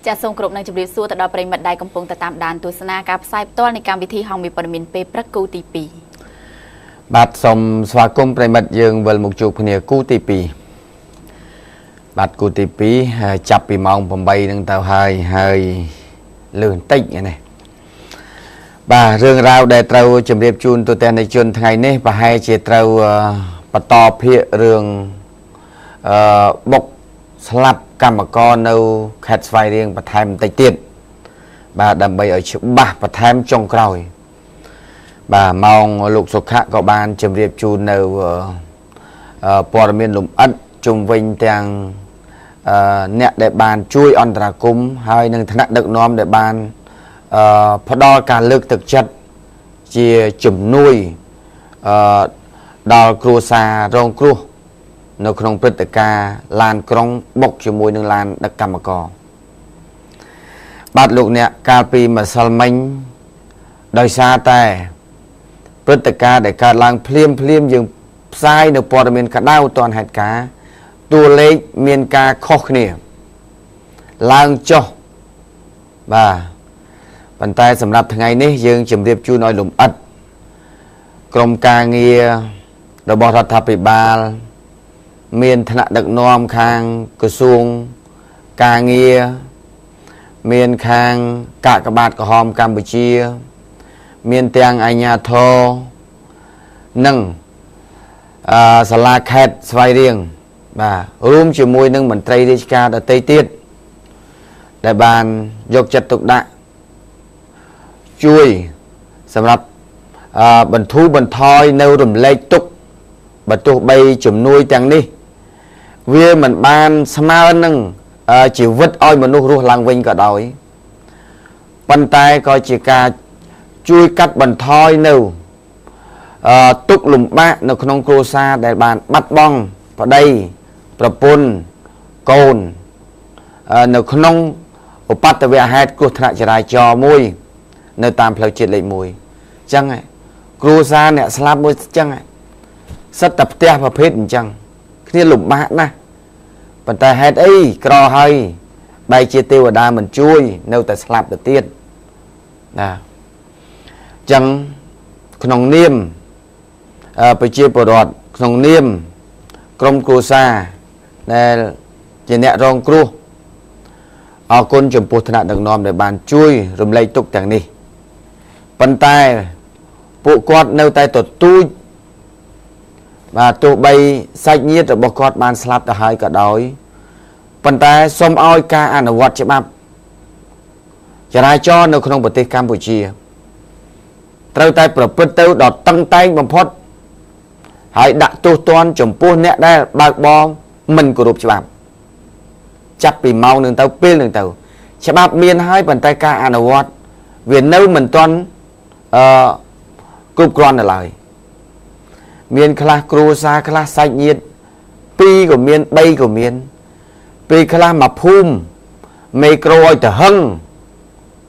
จะส่งกรบในจุดสู้แต่ดอกปริมาณใดกำปงแต่ตามด่านตัวสนากับไซป์ต้นในการวิธีห้องมีปริมาณเปประกูตีปีบาดสมสวากรมปริมาณยังเวลมุกจูพเนียกูตีปีบาดกูตีปีจับปีมองผมใบนั่งเตาเฮยเลื่อนติ๊กอย่างนี้บ่าเรื่องราวได้เตาจำเรียบจูนตัวแทนในชนไงนี่บ่าให้เจเตาปตอเพียเรื่องบกสลับกรรมกรเอาแคทไฟเรียงประทายมันติดติดบ่าดำไปเอาชุบบ่าประทายจงกรอยบ่ามองลูกสุขะก็บานจำเรียบจูนเอาปอร์เมียนหลุมอัดจุ่มวิญแตงเนี่ยได้บานช่วยอันตรกุมให้หนึ่งธนัดดึกน้อมได้บานพอดอการเลือกตึกจัดเจียจุ่มนุยดอครูซาโรงครูในขนมพฤติกาลานกรงบกจมูกหนึ่งลานดักกรรมกบาดลูกเนี่ยกาปีมาสลมิงโดยซาแต่พฤติกาได้การลางเพลียมยังไซในปอดเมียนกระด้าวตอนเหตุการณ์ตัวเล็กเมียนกาคอกเนี่ยลางจ่อบ่าปันตายสำหรับทั้งไงนี้ยังจำเรียบจูน้อยหลุมอัดกรมการเงียระบอบรัฐบาลเมียนธนาดักนอมคางกระทรวงการเงียเมียนคางกะกบาดกระหอมกัมพูชีเมียนเตียงไอญาโทนั่งสลาแคดสไฟเรียงบ่ารวมจมูกนั่งเหมือนไตรดิชกาแต่ไตติดได้บานยกจัดตุกดะช่วยสำหรับบรรทุกบรรทอยในรุ่มเล็กตุกบรรทุกใบจุ่มนุยจังนี้เวียเหมือนบานสมาร์นั่งchỉ vứt oi mà nuôi làng vinh cả đôi bàn tay coi chỉ cả chui cắt bàn thoi nâu túc lùm bát nó không cô xa để bàn bắt bong vào đây propon cồn nó không ở bắt về hết cô thằng chỉ lại cho môi nơi tam phơi chết lại mùi chăng này cô xa nè slap môi chăng này rất tập te và phết chăng khi lùm bát nè bàn tay hết ấy cò hay bay chia tiêu ở đa mình chui nêu tại slap đầu tiên nè chẳng nòng niêmไปchia bờ đọt nòng niêm krom cua sa để chỉ nhẹ rong cua ở côn chấm bột thạch đằng nòm để bàn chui rồi lấy tục chẳng đi bàn tay bộ quạt nêu tay tụt tu và tụ bay sạch nhiệt rồi bọc quạt bàn slap cả hai cả đói bàn tay xôm oi ca ăn ở quạt chế bắpจะได้จอในขนมประเทศกัมพูชีเราได้ปรับเปลี่ยนตัวดอดตั้งใจบำพดให้ดักตัวตอนจมปูเนี่ยได้บางบอมมันกรุบฉบับจับปีเมาหนึ่งเตาเปลี่ยนหนึ่งเตาฉบับเมียนให้bàn tay ca ăn ở quạtเวียนเนื้อมันตอนกรุบกรอนอะไรเมียนคลาครูซาคลาไซเนียดปีcủaเมียนใบcủaเมียนปีคลามาพุ่มไม่กรอยแต่หึง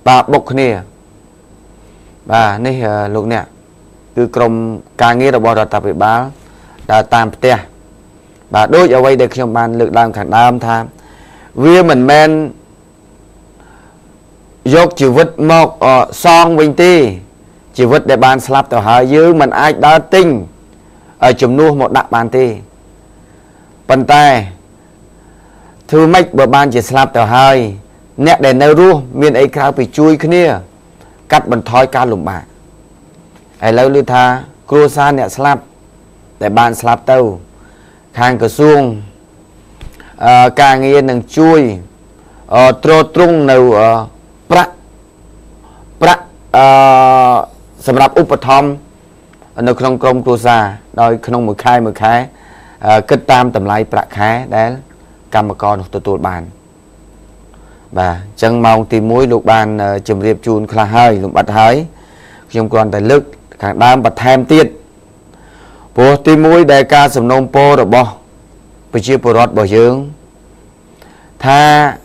บาบกเนี่ยบานี่ลูกเนี่ยคือกรมการเงินระบบรัฐบาลได้ตามเตี้ยบาโดยเอาไว้เด็กชมบานเลือกดามขันดามทามเวียเหมือนแมนยกชีวิตมอกซองวิงตีชีวิตในบานสลับต่อหายื้อมันอาจได้ติ้งจุ่มนัวหมดดักบานตีปันแต่ถือไม่เบอร์บานจะสลับต่อหาเนี่ยđể nêuรู้มีไอ้ข้าวไปช่วยขึ้นเนี่ยกัดบรรทอยการหลุมบาไอ้แล้วลือทาครูซาเนี่ยสลับแต่บานสลับเต้าทางกระทรวงการเงินหนึ่งช่วยตรตรงในประสำหรับอุปธรรมในขนมกรมครูซาโดยขนมมือคายขึ้นตามตำไลประคายได้กรรมกรตัวบานbà chẳng mong tìm mối lục bàn chìm riệp chun khá hơi lục bạch hơi trong còn tại lực kháng đám bạch thêm tiết bố tìm mối đại ca sầm nông pô rồi bò bởi chia bồ rọt bỏ dương tha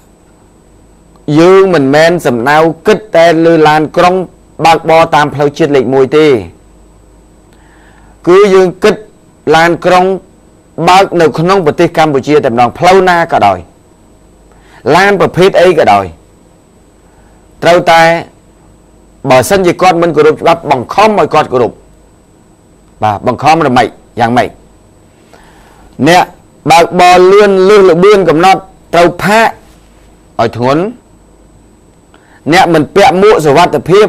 dương mình men sầm nao kích tên lư lan krong bạc bò tam phao chiết lịch mùi tì cứ dương kích lan krong bạc nông nông bạch tì Campuchia tầm nòng phao na cả đời lanประเภทấy cả đời ត្រូវតែបើសិនជាគាត់មិនគោរពច្បាប់បង្ខំឲ្យគាត់គោរពបាទបង្ខំរំមិចយ៉ាងម៉េចអ្នកបើកបរលឿនលឺលបឿនកំណត់ត្រូវផាកឲ្យធ្ងន់អ្នកមិនពាក់មួកសុវត្ថិភាព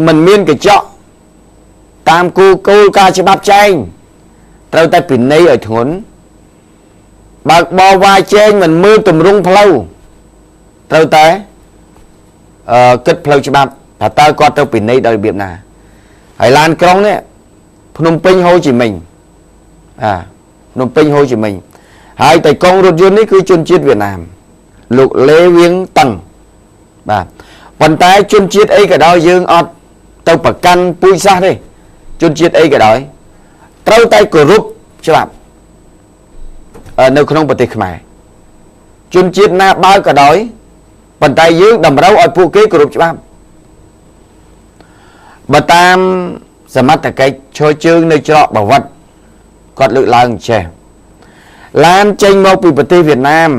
មិនមានកញ្ចក់តាមគោលការណ៍ច្បាប់ចែងត្រូវតែពិន័យឲ្យធ្ងន់បើកបរវាយចែងមិនមើលទម្រង់ផ្លូវត្រូវតែគិតផ្លូវច្បាប់ថាតើគាត់ទៅពិន័យដោយរបៀបណាហើយឡានក្រុងនេះភ្នំពេញហូជីមិញភ្នំពេញហូជីមិញហើយតែកងរថយន្តនេះគឺជនជាតិវៀតណាមលោកលេវៀងតឹងបាទប៉ុន្តែជនជាតិអីក៏ដោយយើងអត់ទៅប្រកាន់ពូជសាសន៍ទេជនជាតិអីក៏ដោយត្រូវតែគោរពច្បាប់នៅក្នុងប្រទេសខ្មែរជនជាតិណាបើក៏ដោយប៉ុន្តែយើងតម្រូវឲ្យពួកគេគោរពច្បាប់បើតាមសមត្ថកិច្ចឈរជើងនៅច្រកបាវិតគាត់លើកឡើងចេះឡានចេញមកពីប្រទេសវៀតណាម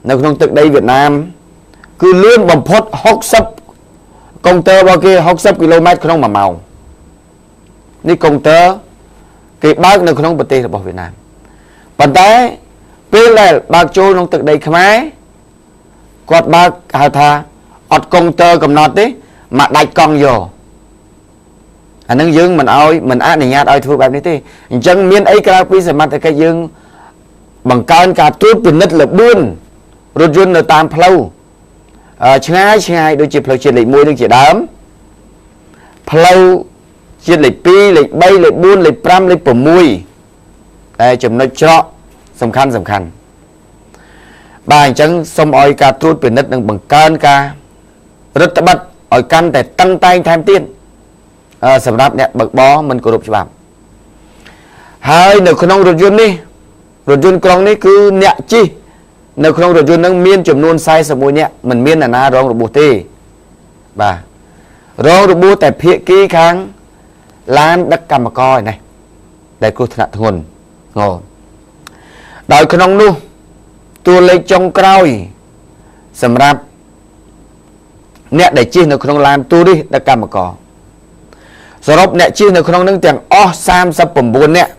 នៅក្នុងទឹកដីវៀតណាមគឺលឿនបំផុត60កុងទ័ររបស់គេ60គីឡូម៉ែត្រក្នុង1ម៉ោងនេះកុងទ័រគេបើកនៅក្នុងប្រទេសរបស់វៀតណាមប៉ុន្តែពេលដែលបើកចូលក្នុងទឹកដីខ្មែរគាត់បើកហៅថាអត់កុងទ័រកំណត់ទេមកដាច់កង់យកអានឹងយើងមិនអនុញ្ញាតឲ្យធ្វើបែបនេះទេអញ្ចឹងមានអីក្រៅពីសមត្ថកិច្ចយើងបង្កើនការត្រួតពិនិត្យល្បឿនរថយន្តនៅតាមផ្លូវឆ្ងាយដូចជាផ្លូវជាតិលេខ1ដូចជាដើមផ្លូវជាតិលេខ2លេខ3លេខ4លេខ5លេខ6តែចំណុចច្រកសំខាន់បាទអញ្ចឹងសូមឲ្យការត្រួតពិនិត្យនិងបង្កើនការរដ្ឋបတ်ឲ្យកាន់តែតឹងតែងថែមទៀតសម្រាប់អ្នកបើកបរមិនគោរពច្បាប់ហើយនៅក្នុងរថយន្តនេះរថយន្តក្រុងនេះគឺអ្នកជិះនៅក្នុងរថយន្តនឹងមានចំនួន41នាក់មិនមានអ្នកណារងរបួសទេបាទរងរបួសតែភាគីខាងឡានដឹកកម្មករឯនេះដែលគ្រោះថ្នាក់ធ្ងន់ដោយក្នុងនោះតួលេខចុងក្រោយសម្រាប់អ្នកដែលជិះនៅក្នុងឡានទូរិស្តដឹកកម្មករសរុបអ្នកជិះនៅក្នុងនឹងទាំងអស់39នាក់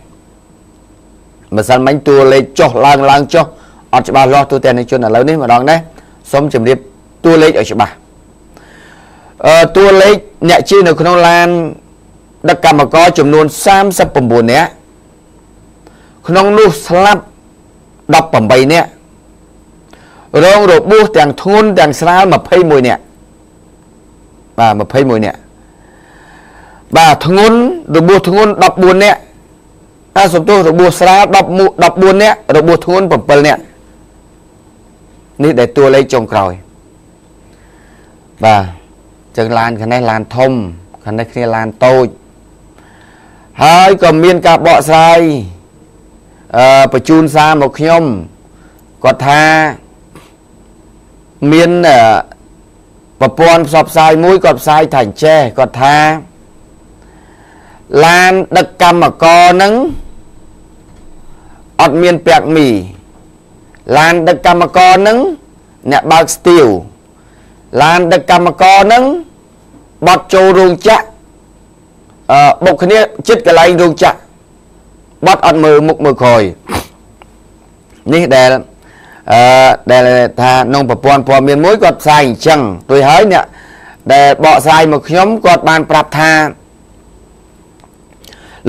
ម្សិលមិញតួលេខចុះឡើងចុះអត់ច្បាស់លាស់ទូទាំងនៃជនឥឡូវនេះម្ដងដែរសូមជម្រាបតួលេខឲ្យច្បាស់តួលេខអ្នកជិះនៅក្នុងឡានដឹកកម្មករចំនួន39នាក់ក្នុងនោះស្លាប់18នាក់រងរបួសទាំងធ្ងន់ទាំងស្រាល21នាក់បាទ21នាក់បាទធ្ងន់របួសធ្ងន់14នាក់សំទោសរបួសស្រាល14នាក់របួសធ្ងន់7នាក់នេះដែលតួលេខចុងក្រោយបាទចឹងឡានខាងនេះឡានធំខាងនេះគ្នាឡានតូចហើយក៏មានការបកស្រាយបញ្ជូនសារមកខ្ញុំគាត់ថាមានប្រព័ន្ធផ្សព្វផ្សាយមួយគាត់ផ្សាយថាអញ្ចេះគាត់ថាឡានដឹកកម្មករនឹងអត់មានពាក់មីឡានដឹកកម្មករនឹងអ្នកបើកស្ទៀវឡានដឹកកម្មករនឹងបត់ចូលរោងចក្របុកគ្នាចិត្តកន្លែងរោងចក្របត់អត់មើលមុខមើលក្រោយនេះដែលថាក្នុងប្រព័ន្ធព័ត៌មានមួយគាត់ផ្សាយអញ្ចឹងដូចហើយអ្នកដែលបកស្រាយមកខ្ញុំគាត់បានប្រាប់ថា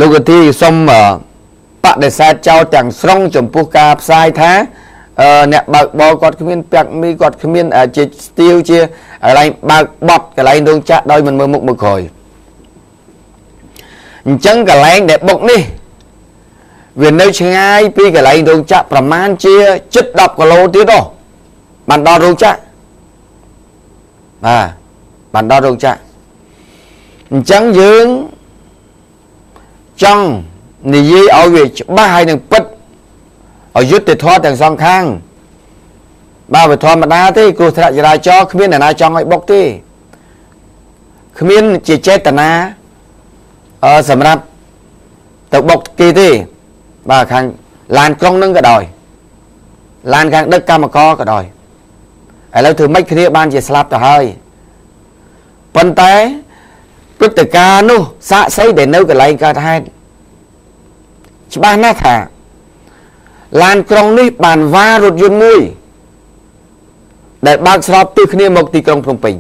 លោកនាយកសូមបដិសេធចោលទាំងស្រុងចំពោះការផ្សាយថាអ្នកបើកបរគាត់គ្មានពាក់មីគាត់គ្មានជាស្ទៀវជាកន្លែងបើកបត់កន្លែងរោងចក្រដោយមិនមើលមុខមើលក្រោយអញ្ចឹងកន្លែងដែលបុកនេះវានៅឆ្ងាយពីកន្លែងរោងចក្រប្រមាណជាជិត10គីឡូទៀតបានដល់រោងចក្របានដល់រោងចក្រអញ្ចឹងយើងចង់និយាយឲ្យវាច្បាស់ហើយនឹងពិតឲ្យយុត្តិធម៌ទាំងសងខាងបើវាធម្មតាទេគ្រោះថ្នាក់ចរាចរណ៍គ្មានអ្នកណាចង់ឲ្យបុកទេគ្មានជាចេតនាសម្រាប់ទៅបុកគេទេបាទខាងឡានក្រុងនឹងក៏ដោយឡានខាងដឹកកម្មករក៏ដោយឥឡូវធ្វើម៉េចគ្នាបានជាស្លាប់ទៅហើយ ប៉ុន្តែព្រឹត្តិការណ៍នោះសាកសីដែលនៅកន្លែងកើតហេតុច្បាស់ណាស់ថាឡានក្រុងនេះបានវ៉ារថយន្តមួយដែលបើកស្របទិសគ្នាមកទីក្រុងភ្នំពេញ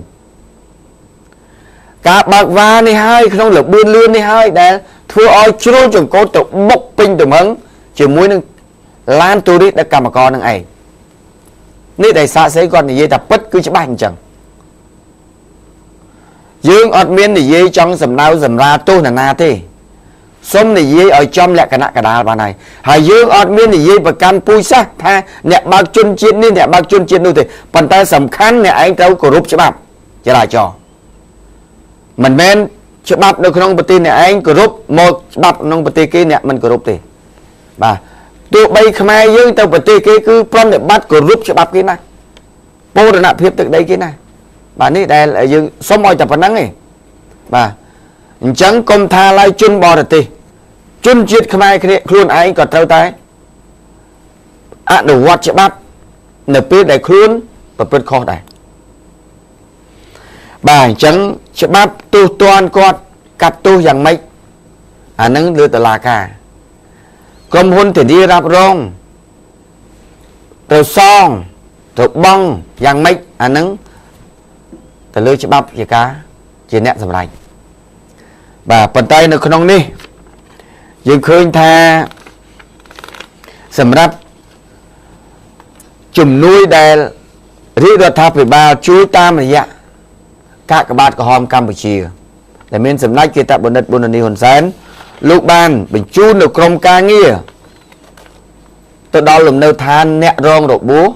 ការបើកវ៉ានេះហើយក្នុងលបឿនលឿននេះហើយដែលធ្វើឲ្យជ្រុលចង្កូតទៅបុកពេញទំហឹងជាមួយនឹងឡានទូរីដឹកកម្មករនឹងឯងនេះដែលសាកសីគាត់និយាយថាពិតគឺច្បាស់អញ្ចឹងយើងអត់មាននិយាយចង់សំដៅសម្រាទោសនរណាទេសុំនិយាយឲ្យចំលក្ខណៈកដាលបានហើយយើងអត់មាននិយាយប្រកាន់ពូជសាសន៍ថាអ្នកបើកជនជាតិនេះអ្នកបើកជនជាតិនោះទេប៉ុន្តែសំខាន់អ្នកឯងត្រូវគោរពច្បាប់ចរាចរណ៍មិនមែនច្បាប់នៅក្នុងប្រទេសអ្នកឯងគោរពមកច្បាប់ក្នុងប្រទេសគេអ្នកមិនគោរពទេបាទទោះបីខ្មែរយើងទៅប្រទេសគេគឺប្រតិបត្តិគោរពច្បាប់គេណាបូរណភាពទឹកដីគេណាបាទនេះដែលយើងសុំឲ្យតែប៉ុណ្្នឹងឯងបាទអញ្ចឹងកុំថាឡើយជនបរទេសជនជាតិខ្មែរខ្លួនឯងក៏ត្រូវតែអនុវត្តច្បាប់នៅពេលដែលខ្លួនប្រព្រឹត្តខុសដែរបាទអញ្ចឹងច្បាប់ទោសទណ្ឌគាត់កាត់ទោសយ៉ាងម៉េចអានឹងលើតុលាការក្រុមហ៊ុនធានារ៉ាប់រងទៅសងទៅបង់យ៉ាងម៉េចអានឹងទៅលើច្បាប់ជាការជាអ្នកសម្រេចបាទប៉ុន្តែនៅក្នុងនេះយើងឃើញថាសម្រាប់ជំនួយដែលរាជរដ្ឋាភិបាលជួយតាមរយៈកាកបាទក្រហមកម្ពុជាដែលមានសម្ដេចគតបណ្ឌិតប៊ុននីហ៊ុនសែនលោកបានបញ្ជូននៅក្រមការងារទៅដល់លំនៅឋានអ្នករងរបួស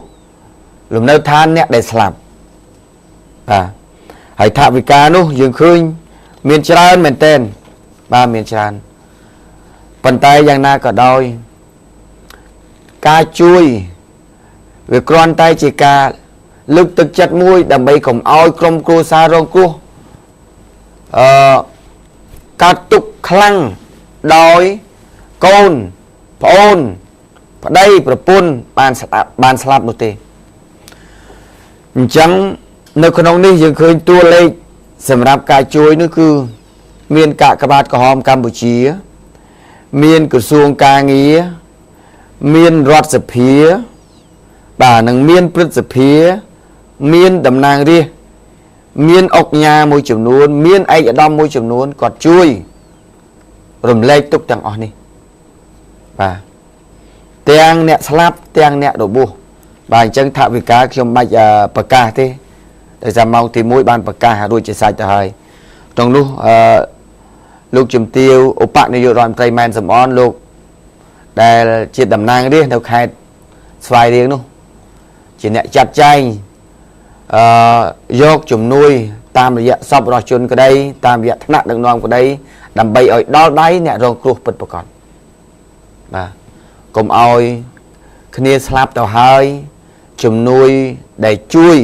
លំនៅឋានអ្នកដែលស្លាប់បាទហើយថវិកានោះយើងឃើញមានច្រើនមែនទែនបាទមានច្រើនប៉ុន្តែយ៉ាងណាក៏ដោយការជួយវាគ្រាន់តែជាការលើកទឹកចិត្តមួយដើម្បីកុំឲ្យក្រុមគ្រួសាររងគ្រោះកាត់ទុកខ្លាំងដោយកូនប្អូនប្តីប្រពន្ធបានស្លាប់នោះទេអញ្ចឹងនៅក្នុងនេះយើងឃើញតួលេខសម្រាប់ការជួយនោះគឺមានកាកបាទក្រហមកម្ពុជាមានក្រសួងការងារមានរដ្ឋសភាបាទនិងមានព្រឹទ្ធសភាមានតំណាងរាស្ត្រមានអង្គការមួយចំនួនមានឯកឧត្តមមួយចំនួនគាត់ជួយរំលែកទុកទាំងអស់នេះបាទទាំងអ្នកស្លាប់ទាំងអ្នករបួសបាទអញ្ចឹងថវិកាខ្ញុំមិនបាច់ប្រកាសទេដោយសារម៉ោងទី1បានប្រកាសរួចជាសាច់ទៅហើយក្នុងនោះលោកជំទាវឧបនាយករដ្ឋមន្ត្រីម៉ែនសំអនលោកដែលជាតំណាងរាស្ត្រនៅខេត្តស្វាយរៀងនោះជាអ្នកចាត់ចែងយកជំនួយតាមរយៈសពរស់ជនក្តីតាមរយៈថ្នាក់ដឹកនាំក្តីដើម្បីឲ្យដល់ដៃអ្នករងគ្រោះពិតប្រាកដបាទកុំឲ្យគ្នាស្លាប់ទៅហើយជំនួយដែលជួយ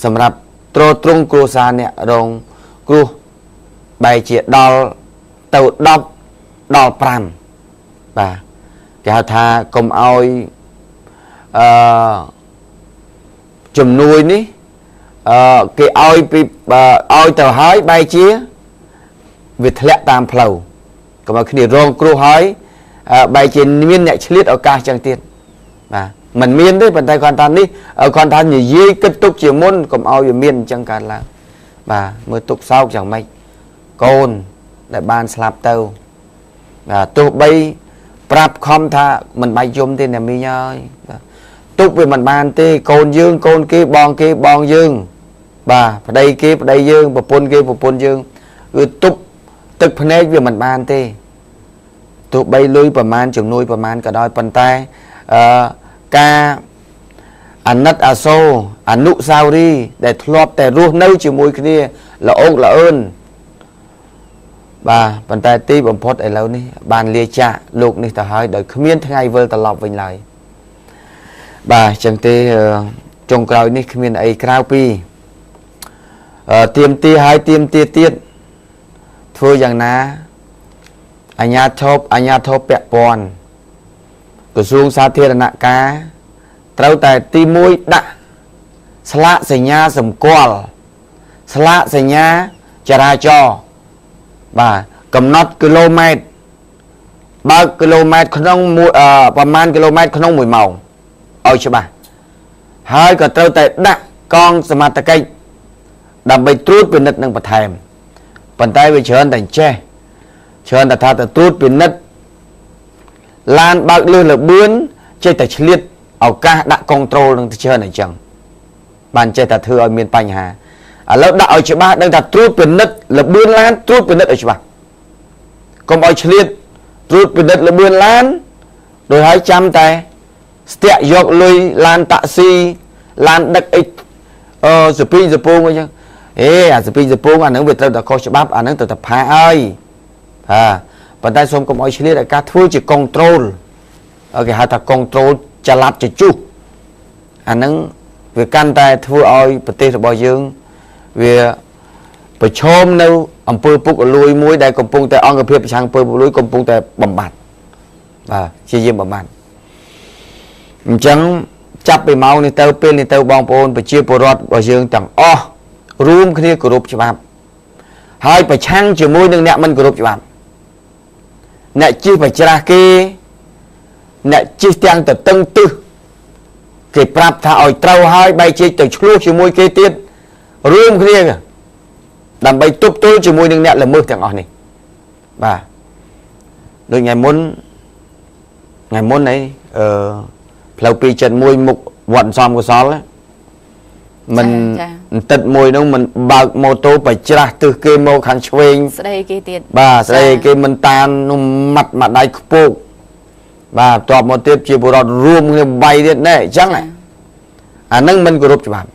សម្រាប់ទ្រទ្រង់គ្រួសារអ្នករងគ្រោះបែរជាដល់ទៅ10ដល់5បាទគេហៅថាកុំឲ្យជំនួយនេះគេឲ្យពីឲ្យទៅហើយបែរជាវាធ្លាក់តាមផ្លូវកុំឲ្យគ្នារងគ្រោះហើយបែរជាមានអ្នកឆ្លៀតឱកាសចឹងទៀតបាទមិនមានទេប៉ុន្តែគាត់ថានេះគាត់ថានិយាយគិតទុកជាមុនកុំឲ្យវាមានអញ្ចឹងកើតឡើងបាទមើលទុកសោកយ៉ាងម៉េចកូនដែលបានស្លាប់ទៅបាទទោះបីប្រាប់ខំថាមិនបាច់យំទេអ្នកមីងអើយបាទទុកវាមិនបានទេកូនយើងកូនគេបងយើងបាទប្តីគេប្តីយើងប្រពន្ធគេប្រពន្ធយើងគឺទុកទឹកភ្នែកវាមិនបានទេទោះបីលុយប្រមាណជំនួយប្រមាណក៏ដោយប៉ុន្តែការអាណិតអាសូរអនុស្សាវរីយ៍ដែលធ្លាប់តែរស់នៅជាមួយគ្នាល្អោកល្អឿនបាទប៉ុន្តែទីបំផុតឥឡូវនេះបានលាចាកលោកនេះទៅហើយដោយគ្មានថ្ងៃវិលត្រឡប់វិញឡើយបាទអញ្ចឹងទេចុងក្រោយនេះគ្មានអីក្រៅពីទៀមទាហើយទៀមទាទៀតធ្វើយ៉ាងណាអាជ្ញាធរពាក់ព័ន្ធក្រសួងសាធារណការត្រូវតែទី1ដាក់ស្លាកសញ្ញាសម្គាល់ ស្លាកសញ្ញាចរាចរណ៍បាទកំណត់គីឡូម៉ែត្របើកគីឡូម៉ែត្រក្នុងប្រមាណគីឡូម៉ែត្រក្នុង1ម៉ោងឲ្យច្បាស់ហើយក៏ត្រូវតែដាក់កងសមត្ថកិច្ចដើម្បីត្រួតពិនិត្យនិងបន្ថែមប៉ុន្តែវាច្រើនតែចេះច្រើនតែថាទៅត្រួតពិនិត្យឡានបើកលឿនលបឿនចេះតែឆ្លៀតឱកាសដាក់ control នឹងទៅច្រើនអញ្ចឹងបានចេះតែធ្វើឲ្យមានបញ្ហាឥឡូវដាក់ឲ្យច្បាស់ដឹងថាត្រួតពិនិត្យលបឿនឡានត្រួតពិនិត្យឲ្យច្បាស់កុំឲ្យឆ្លៀតត្រួតពិនិត្យលបឿនឡានដោយហើយចាំតែស្ទាក់យកលុយឡានតាក់ស៊ីឡានដឹកអីសពីសពងអីចឹងអាសពីសពងអានឹងវាត្រូវតែខុសច្បាប់អានឹងត្រូវតែផាឲ្យប៉ុន្តែសូមកុំឲ្យឆ្លៀតឲ្យការធ្វើជា control គេហៅថា control ចល័តចជុះអានឹងវាកាន់តែធ្វើឲ្យប្រទេសរបស់យើងវាប្រឈមនៅអំពើពុករលួយមួយដែលកំពុងតែអង្គភាពប្រឆាំងអំពើពុករលួយកំពុងតែបំបត្តិបាទជាយាមបំបត្តិអញ្ចឹងចាប់ពីម៉ោងនេះទៅពេលនេះទៅបងប្អូនប្រជាពលរដ្ឋរបស់យើងទាំងអស់រួមគ្នាគោរពច្បាប់ហើយប្រឆាំងជាមួយនឹងអ្នកមិនគោរពច្បាប់អ្នកជិះបច្រាស់គេអ្នកជិះទាំងទៅតឹងទឹះគេប្រាប់ថាឲ្យត្រូវហើយបែកជិះទៅឆ្លោះជាមួយគេទៀតរួមគ្នាដើម្បីទប់ទល់ជាមួយនឹងអ្នកល្មើសទាំងអស់នេះបាទដូចថ្ងៃមុនអីផ្លូវ271មុខវត្តសំកសលមិនបន្តិចមួយនោះមិនបើកម៉ូតូបច្រាស់ទឹះគេមកខាងឆ្វេងស្ដីគេទៀតបាទស្ដីគេមិនតាមនោះម៉ាត់មួយដៃខ្ពកបាទតបមកទៀតជាបុរដ្ឋរួមគ្នាបៃទៀតណែអញ្ចឹងអានឹងមិនគោរពច្បាប់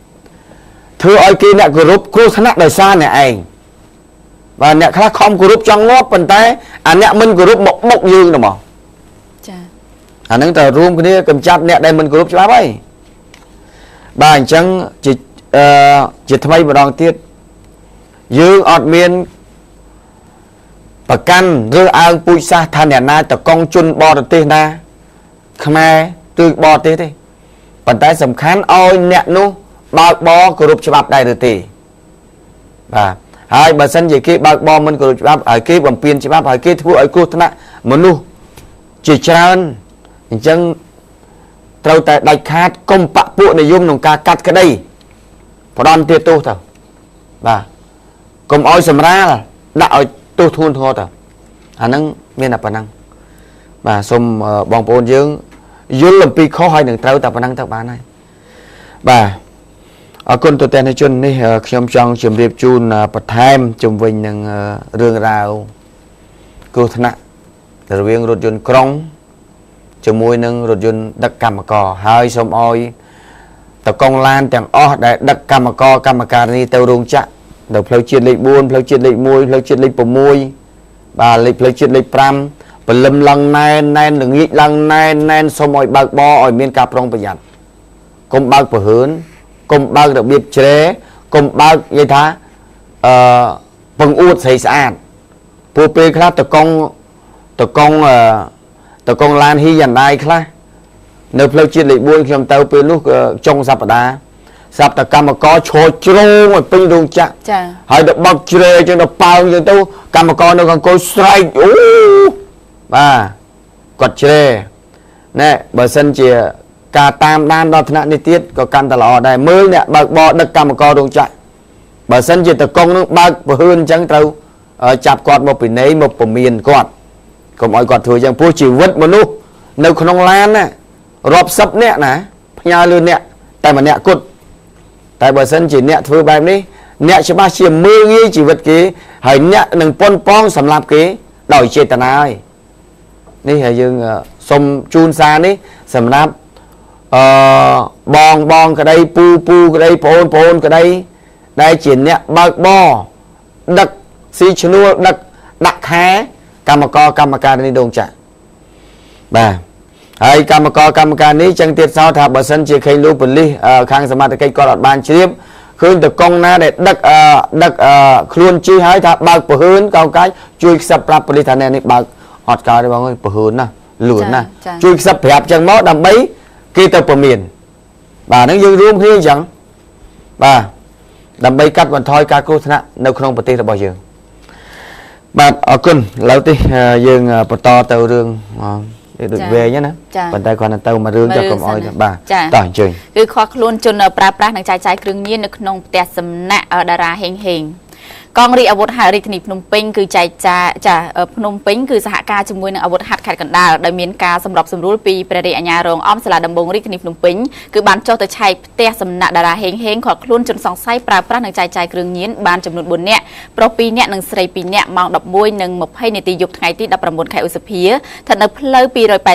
ធ្វើឲ្យគេអ្នកគោរពគ្រោះថ្នាក់ដោយសារអ្នកឯងបាទអ្នកខ្លះខំគោរពចង់ងាប់ប៉ុន្តែអាអ្នកមិនគោរពមកបុកយើងទៅមកចាអានឹងតែរួមគ្នាកម្ចាត់អ្នកដែលមិនគោរពច្បាប់ហើយបាទអញ្ចឹងជាថ្មីម្ដងទៀតយើងអត់មានប្រកាន់ឬអើងពូជសាសន៍ថាអ្នកណាតកង់ជនបរទេសណាខ្មែរឬបរទេសទេប៉ុន្តែសំខាន់ឲ្យអ្នកនោះបើកបរគោរពច្បាប់ដែរឬទេបាទហើយបើសិនជាគេបើកបរមិនគោរពច្បាប់ហើយគេបំពានច្បាប់ហើយគេធ្វើឲ្យគ្រោះថ្នាក់មនុស្សជាច្រើនអញ្ចឹងត្រូវតែដាច់ខាតកុំបពពួកនិយមក្នុងការកាត់ក្តីផ្ដន់ទាទោសទៅបាទកុំឲ្យសម្រាលដាក់ឲ្យទោសធ្ងន់ធ្ងរទៅអាហ្នឹងមានតែប៉ុណ្ណឹងបាទសូមបងប្អូនយើងយល់អំពីខុសហើយនឹងត្រូវតែប៉ុណ្ណឹងទៅបានហើយបាទអរគុណទស្សនិកជននេះខ្ញុំចង់ជម្រាបជូនបន្ថែមជំវិញនឹងរឿងរ៉ាវគ្រោះថ្នាក់រវាងរថយន្តក្រុងជាមួយនឹងរថយន្តដឹកកម្មករហើយសូមអោយតកង់ឡានទាំងអស់ដែលដឹកកម្មករកម្មការិនីទៅរោងចក្រនៅផ្លូវជាតិលេខ4ផ្លូវជាតិលេខ1ផ្លូវជាតិលេខ6បាទផ្លូវជាតិលេខ5ព្រលឹមឡើងណែនល្ងាចឡើងណែនសូមឲ្យបើកបរឲ្យមានការប្រុងប្រយ័ត្នកុំបើកប្រហើនកុំបើករបៀបជ្រែកុំបើកនិយាយថាពឹងអួតស្រីស្អាតពួកពេលខ្លះតកង់ឡានហ៊ីយ៉ាន់ដៃខ្លះនៅផ្លូវជាតិលេខ4ខ្ញុំទៅពេលនោះចុងសប្តាហ៍ស្រាប់តែកម្មករឈរជ្រោងឲ្យពេញរោងចក្រចាហើយទៅបោកជ្រែចឹងទៅប៉ោងចឹងទៅកម្មករនៅខាងគោស្រែកអូបាទគាត់ជ្រែណែបើសិនជាការតាមដានដល់ថ្នាក់នេះទៀតក៏កាន់តែល្អដែរមើលអ្នកបើកបរដឹកកម្មកររោងចក្របើសិនជាតកង់នឹងបើកប្រហើនអញ្ចឹងត្រូវចាប់គាត់មកពិន័យមកពមៀនគាត់កុំឲ្យគាត់ធ្វើអញ្ចឹងព្រោះជីវិតមនុស្សនៅក្នុងឡានណារាប់សិបនាក់ណាផ្ញើលឿនអ្នកតែម្នាក់គត់តែបើសិនជាអ្នកធ្វើបែបនេះអ្នកច្បាស់ជាមើលងាយជីវិតគេហើយអ្នកនឹងប៉ុនប៉ងសម្លាប់គេដោយចេតនាហើយនេះហើយយើងសូមជូនសារនេះសម្រាប់បងក្តីពូក្តីប្អូនក្តីដែលជាអ្នកបើកបរដឹកស៊ីឈ្នួលដឹកដាក់ខែកម្មការនេះដងចាក់បាទហើយកម្មការនេះចឹងទៀតសោថាបើសិនជាឃើញលោកប៉ូលីសខាងសមត្ថកិច្ចគាត់អត់បានជ្រាបឃើញតកង់ណាដែលដឹកខ្លួនជិះហើយថាបើកប្រហើនកោកាច់ជួយខ្សឹបប្រាប់ប៉ូលីសថានេះបើកអត់កើតទេបងអើយប្រហើនណាលឿនណាជួយខ្សឹបប្រាប់ចឹងមកដើម្បីគេទៅពមៀនបាទហ្នឹងយើងរួមគ្នាអញ្ចឹងបាទ đầm bay cắt vận thoi cá cua thna nấu không bát tê là bao giờ bạn ở cun lâu tí dương bát to tàu rương được về nhé nè bàn tay còn là tàu mà rương cho cầm oi bà tỏi chơi cứ khó luôn chôn pra pra năng trái trái kêu nhiên được nông tẹt sầm nạ ở đà ra hình hình con đi ở vốt hà đi thì phnom penh cứ chạy trả ở phnom penh cứសហការជាមួយនឹងអាវុធហត្ថខេត្តកណ្ដាលដែលមានការសម្របសម្រួលពីព្រះរាជអាជ្ញារងអមសាលាដំបងរាជធានីភ្នំពេញគឺបានចុះទៅឆែកផ្ទះសំណាក់តារាហេងហេងខកខ្លួនជនសង្ស័យប្រើប្រាស់និងចាយចាយគ្រឿងញៀនបានចំនួន4នាក់ប្រុស2នាក់និងស្រី2នាក់ម៉ោង 11:20 នាទីយប់ថ្ងៃទី19 ខែឧសភាស្ថិតនៅផ្លូវ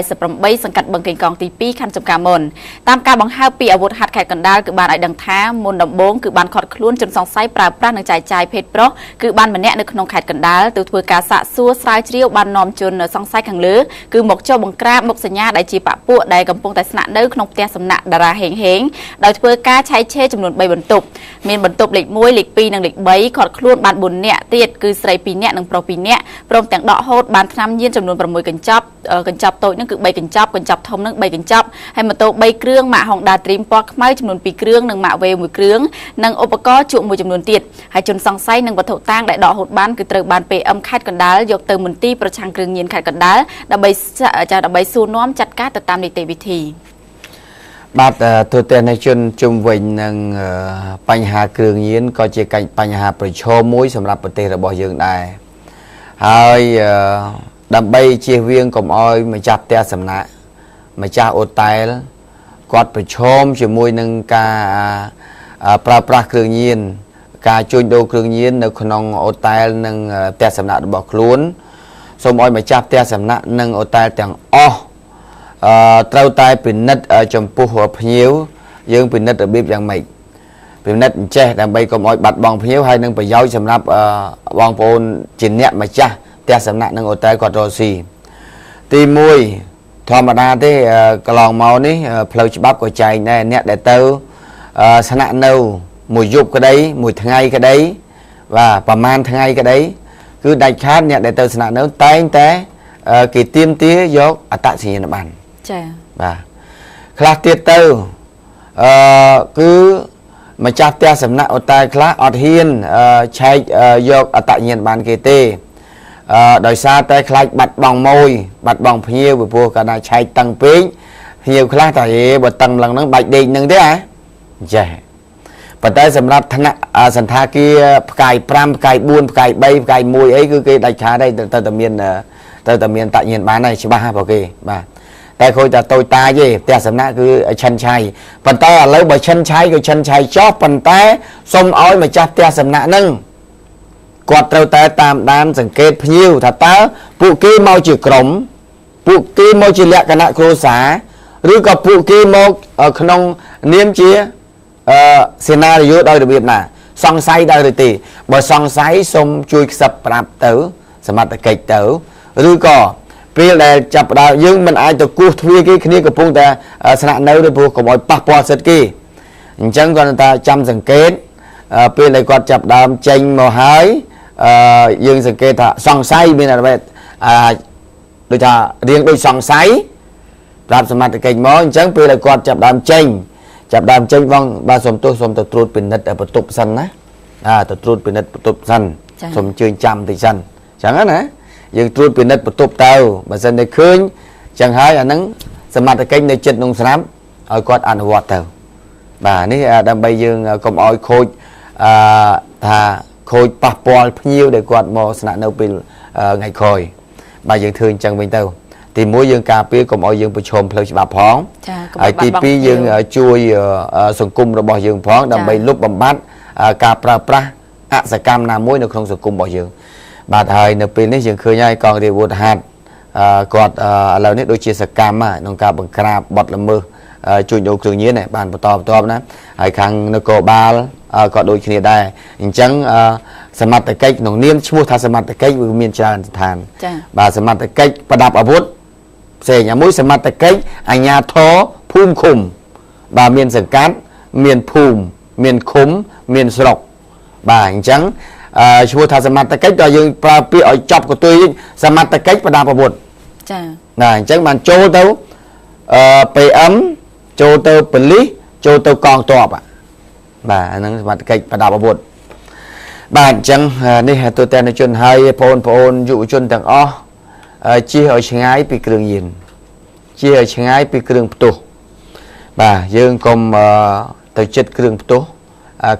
288សង្កាត់បឹងកេងកងទី2ខណ្ឌចំការមុនតាមការបង្ហើបពីអាវុធហត្ថខេត្តកណ្ដាលគឺបានឲ្យដឹងថាមុនដំបូងគឺបានខកខ្លួនជនសង្ស័យប្រើប្រាស់និងចាយចាយភេទប្រុសគឺបានម្នាក់នៅក្នុងខេត្តកណ្ដាលទៅធ្វើការសាកសួរស្រាវជ្រាវបាននាំជនសង្ស័យខាងលើគឺមកចុះបង្ក្រាបមុខសញ្ញាដែលជាបពួកដែលកំពុងតែស្នាក់នៅក្នុងផ្ទះសំណាក់តារាហេងហេងដោយធ្វើការឆែកឆេរចំនួន3បន្ទប់មានបន្ទប់លេខ1លេខ2និងលេខ3ខត់ខ្លួនបាន4នាក់ទៀតគឺស្រី2នាក់និងប្រុស2នាក់ព្រមទាំងដកហូតបានថ្នាំញៀនចំនួន6កញ្ចប់កញ្ចប់តូចនឹងគឺ3កញ្ចប់កញ្ចប់ធំនឹង3កញ្ចប់ហើយម៉ូតូ3គ្រឿងម៉ាក Honda Dream ពណ៌ខ្មៅចំនួន2គ្រឿងនិងម៉ាក Wave 1គ្រឿងនិងឧបករណ៍ជក់មួយចំនួនទៀតហើយជនសង្ស័យនិងវត្ថុតាងដែលដកហូតបានគឺត្រូវបាន PM ខេត្តកណ្ដាលយកទៅមន្ទីរប្រឆាំងគ្រឿងញៀនខេត្តកណ្ដាលដើម្បីសួរនាំចាត់ការទៅតាមនីតិវិធីបាទទូទាំងនៃជនជុំវិញនឹងបញ្ហាគ្រឿងញៀនក៏ជាបញ្ហាប្រឈមមួយសម្រាប់ប្រទេសរបស់យើងដែរហើយដើម្បីជៀសវាងកុំឲ្យម្ចាស់ផ្ទះសំណាក់ម្ចាស់អូតែលគាត់ប្រឈមជាមួយនឹងការប្រើប្រាស់គ្រឿងញៀនការជួញដូរគ្រឿងញៀននៅក្នុងអូតែលនិងផ្ទះសំណាក់របស់ខ្លួនសូមឲ្យម្ចាស់ផ្ទះសំណាក់និងអូតែលទាំងអស់ត្រូវតែពិនិត្យចំពោះភ្ញៀវយើងពិនិត្យរបៀបយ៉ាងម៉េចពិនិត្យអញ្ចេះដើម្បីកុំឲ្យបាត់បង់ភ្ញៀវហើយនឹងប្រយោជន៍សម្រាប់បងប្អូនជាអ្នកម្ចាស់ផ្ទះសំណាក់និងអូតែលគាត់រកស៊ីទី1ធម្មតាទេកន្លងមកនេះផ្លូវច្បាប់ក៏ចែងដែរអ្នកដែលទៅស្នាក់នៅមួយយប់ក្តីមួយថ្ងៃក្តីបាទប្រហែលថ្ងៃក្តីគឺដាច់ខាតអ្នកដែលទៅស្នាក់នៅតែងតែគេទាមទារយកអត្តសញ្ញាណប័ណ្ណចា៎បាទខ្លះទៀតទៅគឺម្ចាស់ផ្ទះសំណាក់អូតែលខ្លះអត់ហ៊ានឆែកយកអត្តសញ្ញាណប័ណ្ណគេទេដោយសារតែខ្លាចបាត់បង់ម៉ួយបាត់បង់ភ្ញៀវពីព្រោះកាលណាឆែកតឹងពេកភ្ញៀវខ្លះតែបើតឹងឡើងហ្នឹងបាច់ដេកហ្នឹងទេចេះប៉ុន្តែសម្រាប់ថ្នាក់សន្តាគារផ្កាយ5ផ្កាយ4ផ្កាយ3ផ្កាយ1អីគឺគេដាច់ខាតហើយទៅតែមានតញ្ញាណបានហើយច្បាស់ហ្នឹងបងគេបាទតែខូចតែតូចតាទេផ្ទះសំណាក់គឺឆិនឆៃប៉ុន្តែឥឡូវបើឆិនឆៃក៏ឆិនឆៃចោះប៉ុន្តែសូមឲ្យម្ចាស់ផ្ទះសំណាក់ហ្នឹងគាត់ត្រូវតែតាមដានសង្កេតភ្ញៀវថាតើពួកគេមកជាក្រុមពួកគេមកជាលក្ខណៈគ្រួសារឬក៏ពួកគេមកក្នុងនាមជាសេណារីយ៉ូដោយរបៀបណាសង្ស័យដោយឬទេបើសង្ស័យសូមជួយខ្សឹបប្រាប់ទៅសមត្ថកិច្ចទៅឬក៏ពេលដែលចាប់ផ្ដើមយើងមិនអាចទៅគោះទ្វារគេគ្នាកំពុងតែស្នាក់នៅឬព្រោះកុំឲ្យប៉ះពាល់សិទ្ធិគេអញ្ចឹងគាត់ថាចាំសង្កេតពេលដែលគាត់ចាប់ដើមចេញមកហើយយើងសង្កេតថាសង្ស័យមានអ្វីដូចថារៀងដូចសង្ស័យប្រាប់សមត្ថកិច្ចមកអញ្ចឹងពេលដែលគាត់ចាប់ដើមចេញបងបាទសូមទោសសូមទៅត្រួតពិនិត្យបន្ទប់សិនណាទៅត្រួតពិនិត្យបន្ទប់សិនសូមអញ្ជើញចាំតិចសិនអញ្ចឹងណាយើងត្រួតពិនិត្យបន្ទប់ទៅបើសិនតែឃើញអញ្ចឹងហើយអាហ្នឹងសមត្ថកិច្ចនៅចិត្តក្នុងស្រាប់ឲ្យគាត់អនុវត្តទៅបាទនេះដើម្បីយើងកុំឲ្យខូចថាខូចប៉ះពាល់ភ្ញៀវដែលគាត់មកស្នាក់នៅពេលថ្ងៃក្រោយបាទយើងធ្វើអញ្ចឹងវិញទៅទី1យើងការពារកុំឲ្យយើងប្រឈមផ្លូវច្បាប់ផងហើយទី2យើងជួយសង្គមរបស់យើងផងដើម្បីលុបបំបាត់ការប្រើប្រាស់អសកម្មណាមួយនៅក្នុងសង្គមរបស់យើងបាទហើយនៅពេលនេះយើងឃើញហើយកងរាជអាវុធហត្ថគាត់ឥឡូវនេះដូចជាសកម្មក្នុងការបង្ក្រាបបទល្មើសជួញដូរគ្រឿងញៀនបានបន្តណាហើយខាងនគរបាលក៏ដូចគ្នាដែរអញ្ចឹងសមត្ថកិច្ចក្នុងនាមឈ្មោះថាសមត្ថកិច្ចវាមានច្រើនស្ថានបាទសមត្ថកិច្ចប្រដាប់អាវុធផ្សេងមួយសមត្ថកិច្ចអាជ្ញាធរភូមិឃុំបាទមានសង្កាត់មានភូមិមានឃុំមានស្រុកបាទអញ្ចឹងឈ្មោះថាសមត្ថកិច្ចដល់យើងប្រើពាក្យឲ្យចប់កតុយសមត្ថកិច្ចប្រដាប់អាវុធចាណាអញ្ចឹងបានចូលទៅPM ចូលទៅប៉ូលីសចូលទៅកងទ័ព បាទអាហ្នឹងសមត្ថកិច្ចប្រដាប់អាវុធបាទអញ្ចឹងនេះទូទាំងជនហើយបងប្អូនយុវជនទាំងអស់ជៀសឲ្យឆ្ងាយពីគ្រឿងញៀនជៀសឲ្យឆ្ងាយពីគ្រឿងផ្ទុះបាទយើងកុំទៅចិត្តគ្រឿងផ្ទុះ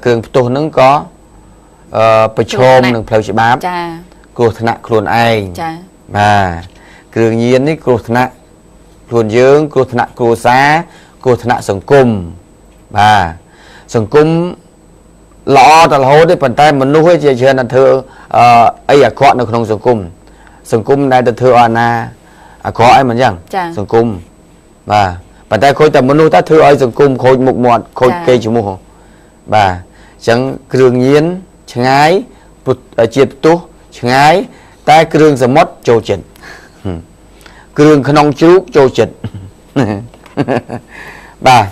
គ្រឿងផ្ទុះហ្នឹងក៏ប្រឈមនឹងផ្លូវច្បាប់ចាគ្រោះថ្នាក់ខ្លួនឯងចាបាទគ្រឿងញៀននេះគ្រោះថ្នាក់ខ្លួនយើងគ្រោះថ្នាក់គ្រួសារគ្រោះថ្នាក់សង្គមបាទសង្គមល្អតរហូតទេប៉ុន្តែមនុស្សជាច្រើនតែធ្វើអីអាក្រក់នៅក្នុងសង្គមដែលទៅធ្វើអាណាអាក្រក់អីមិនចឹងសង្គមបាទប៉ុន្តែខូចតែមនុស្សតែធ្វើឲ្យសង្គមខូចមុខមាត់ខូចគេឈ្មោះបាទអញ្ចឹងគ្រឿងញៀនឆ្ងាយជាតិផ្ទុះឆ្ងាយតែគ្រឿងសមុទ្រចូលចិត្តគ្រឿងក្នុងជ្រូកចូលចិត្តបាទ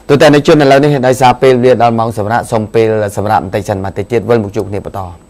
ទូតែនៅជនឥឡូវនេះដោយសារពេលវាដល់ម៉ោងសម្រាប់សុំពេលសម្រាប់បន្តិចសិនមកតិចទៀតវិលមកជួបគ្នាបន្ត